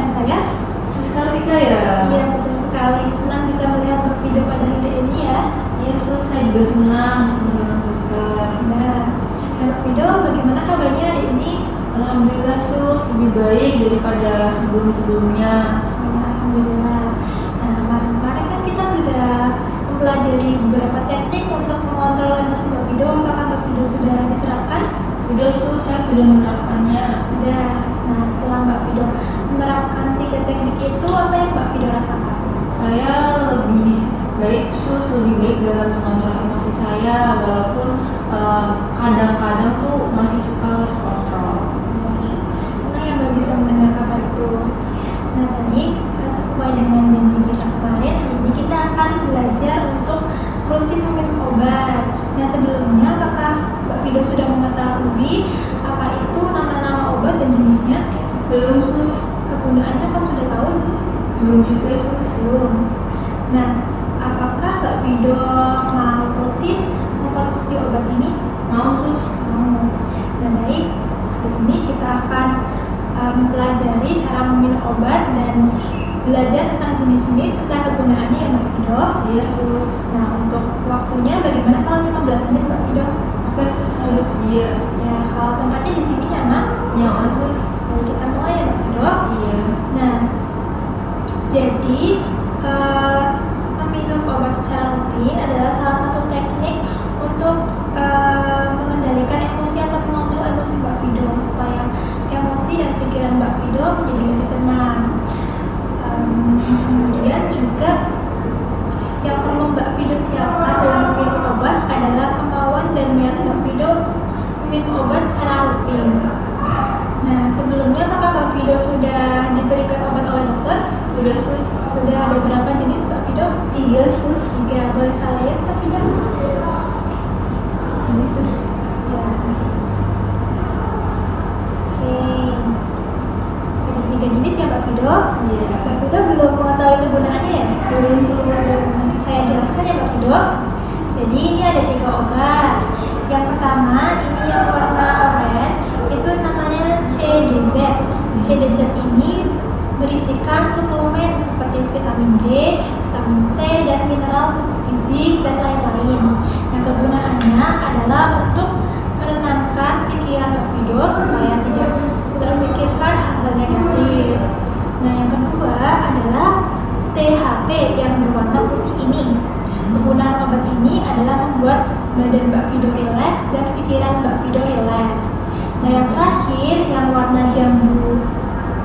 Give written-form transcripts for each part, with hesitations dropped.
dengan saya? Sus Kartika ya? Iya, betul sekali. Senang bisa melihat Mbak Fido pada hari ini ya. Iya sus, saya juga senang bertemu dengan suster. Nah, Mbak Fido, bagaimana kabarnya hari ini? Alhamdulillah sus, lebih baik daripada sebelum-sebelumnya. Ya, alhamdulillah. Nah, kemarin-kemarin kan kita sudah mempelajari beberapa teknik untuk mengontrol emosi Mbak Fido. Apakah Mbak Fido sudah diterapkan? Sudah sus, saya sudah menerapkannya. Sudah. Nah, setelah Mbak Fido menerapkan 3 teknik itu, apa yang Mbak Fido rasakan? Saya lebih baik sus, lebih baik dalam mengontrol emosi saya, walaupun kadang-kadang tuh masih suka lost control. Senang ya Mbak bisa mendengar kabar itu. Nah, baik, sesuai dengan janji kita kemarin, hari ini kita akan belajar untuk rutin meminum obat. Nah, sebelumnya apakah Mbak Fido sudah mengetahui apa itu nama-nama obat dan jenisnya? Belum sus, Kegunaannya apa sudah tahu? belum juga sus. Belum. Nah, apakah Mbak Fido mau rutin mengkonsumsi obat ini? Mau sus. Mau. Nah, baik, hari ini kita akan mempelajari cara meminum obat dan belajar tentang jenis-jenis serta kegunaannya ya Mbak Fido. Iya sus. Nah, untuk waktunya bagaimana kalau 15 menit Mbak Fido? Oke sus, harus dia. Ya, kalau tempatnya di sini nyaman, Nyaman sus. baik kita mulai ya Mbak Fido. Iya. Nah, jadi meminum obat secara rutin adalah salah satu teknik untuk mengendalikan emosi atau mengontrol emosi Mbak Fido supaya emosi dan pikiran Mbak Fido menjadi lebih tenang. Kemudian juga yang perlu Mbak Fido siapkan dalam meminum obat adalah kemauan dan niat Mbak Fido untuk meminum obat secara rutin. Nah, sebelumnya apakah Mbak Fido sudah diberikan obat oleh dokter? Sudah sus. Sudah ada berapa jenis Mbak Fido? 3 sus. 3. Boleh saya lihat Mbak Fido? Ini sus. Ya. Oke. Ada 3 jenis ya Mbak Fido? Iya. Mbak Fido belum mengetahui kegunaannya ya? Belum sus. Nanti saya jelaskan ya Mbak Fido. Jadi ini ada 3 obat. Yang pertama ini yang warna oranye itu namanya CDZ. CDZ ini berisikan suplemen seperti vitamin D, vitamin C, dan mineral seperti zinc dan lain-lain. Yang kegunaannya adalah untuk menenangkan pikiran Mbak Fido supaya tidak terpikirkan hal-hal negatif. Nah, yang kedua adalah THP yang berwarna putih ini. Kegunaan obat ini adalah membuat badan Mbak Fido rileks dan pikiran Mbak Fido rileks. Nah, yang terakhir yang warna jambu,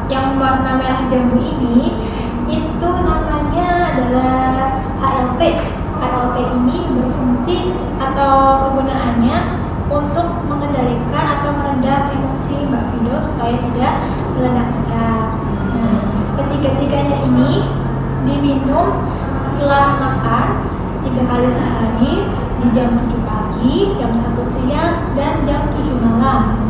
yang warna merah jambu ini itu namanya adalah HLP. HLP ini berfungsi atau kegunaannya untuk mengendalikan atau meredam emosi Mbak Fido supaya tidak meledak-ledak. Nah, ketiga-tiganya ini diminum setelah makan 3 kali sehari di jam 7 pagi, jam 1 siang, dan jam 7 malam.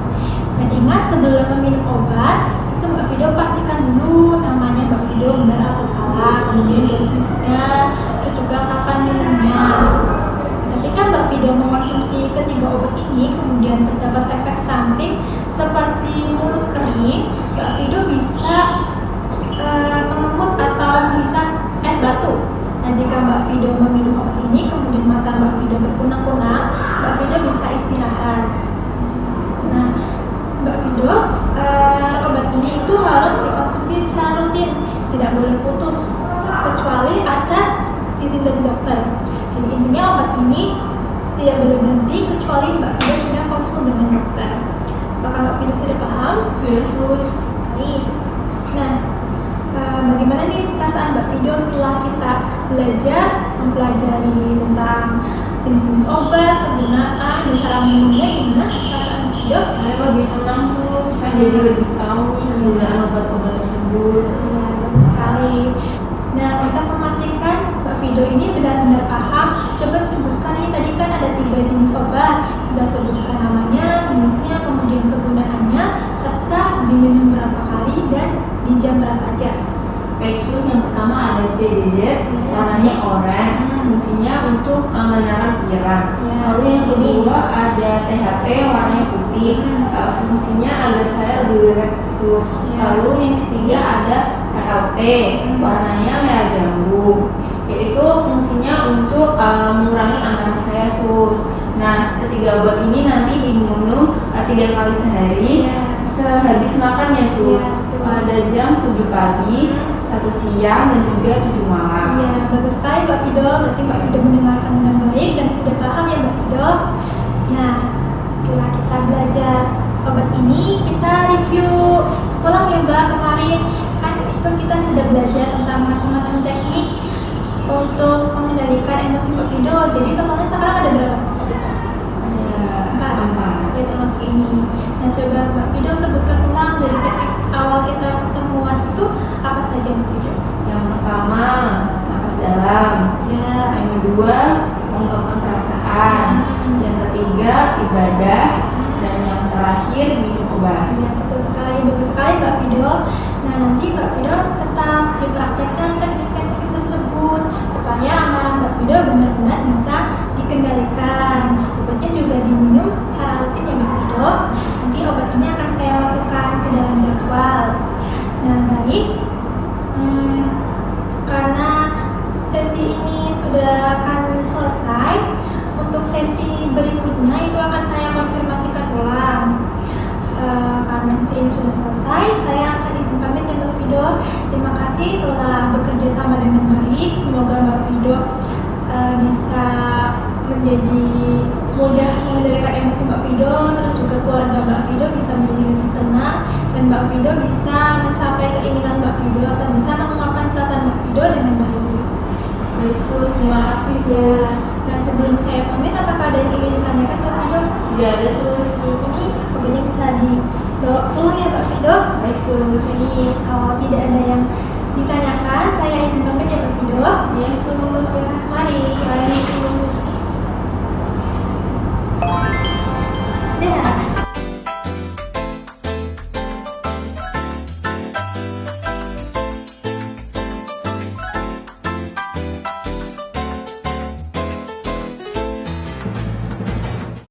Dan ingat sebelum meminum obat, itu Mbak Fido pastikan dulu namanya Mbak Fido benar atau salah, kemudian dosisnya, terus juga kapan minumnya. Ketika Mbak Fido mengkonsumsi ketiga obat ini, kemudian terdapat efek samping seperti mulut kering, Mbak Fido bisa mengemut atau bisa es batu. Nah, jika Mbak Fido meminum obat ini, kemudian mata Mbak Fido berkunang-kunang, Mbak Fido bisa istirahat. Nah, Mbak Fido, obat ini itu harus dikonsumsi secara rutin, tidak boleh putus, kecuali atas izin dari dokter. Jadi intinya obat ini tidak boleh berhenti kecuali Mbak Fido sudah konsul dengan dokter. Apakah Mbak Fido sudah paham? Sudah sus. Baik. Nah, bagaimana nih perasaan Mbak Fido setelah kita belajar mempelajari tentang jenis-jenis obat, kegunaan, dan cara minumnya? Gimana perasaan Mbak Fido? Saya lebih tenang sus. Saya jadi lebih tahu penggunaan obat-obat tersebut. Ya, bagus sekali. Nah, untuk memastikan Mbak Fido ini benar-benar paham, coba sebutkan nih, tadi kan ada 3 jenis obat. Bisa sebutkan namanya, jenisnya, kemudian kegunaannya, serta diminum berapa kali dan di jam berapa aja. Baik sus, yang pertama ada CDZ, warnanya oranye, fungsinya untuk menenangkan pikiran. Ya. Lalu yang kedua ada THP, warnanya putih, fungsinya agar saya lebih rileks sus. Ya. Lalu yang ketiga ada UKT, warnanya merah jambu. Yaitu fungsinya untuk mengurangi amarah saya, Sus. Nah, ketiga obat ini nanti diminum 3 kali sehari, sehabis makan ya, Sus. Pada jam 7 pagi, 1 siang, dan juga 7 malam. Iya, bagus sekali Mbak Fido. Berarti Mbak Fido mendengarkan dengan baik dan sudah paham ya Mbak Fido. Nah, setelah kita belajar obat ini, kita review ulang ya Mbak. Kemarin kan itu kita sudah belajar tentang macam-macam teknik untuk mengendalikan emosi Mbak Fido. Jadi totalnya sekarang ada berapa? Ada 4. Ya, termasuk ini. Nah, coba Mbak Fido sebutkan ulang dari teknik awal kita pertemuan itu apa saja Mbak Fido? Yang pertama, napas dalam. Ya. Yang kedua, mengungkapkan perasaan. Yang ketiga, ibadah. Dan yang terakhir, minum obat. Ya, betul sekali, bagus sekali Mbak Fido. Nah, nanti Mbak Fido tetap dipraktekkan teknik-teknik tersebut supaya amarah Mbak Fido benar-benar bisa dikendalikan. Obatnya juga diminum secara rutin ya Mbak Fido. Nanti obat ini akan saya masukkan ke dalam jadwal. Nah, baik. Karena sesi ini sudah akan selesai, untuk sesi berikutnya itu akan saya konfirmasikan ulang. Karena sesi ini sudah selesai, saya akan izin pamit ya Mbak Fido. Terima kasih telah bekerja sama dengan baik. Semoga Mbak Fido bisa menjadi mudah mengendalikan emosi Mbak Fido, terus juga keluarga Mbak Fido bisa menjadi lebih tenang, dan Mbak Fido bisa mencapai keinginan Mbak Fido atau bisa mengungkapkan perasaan Mbak Fido dengan baik. Baik, Sus. Terima kasih, Sus. Nah, sebelum saya pamit, apakah ada yang ingin ditanyakan Mbak Fido? Tidak ada, Sus. Ini obatnya bisa dibawa pulang ya Mbak Fido. Baik, Sus. Jadi kalau tidak ada yang ditanyakan, saya izin pamit ya Mbak Fido. Yes, Sus.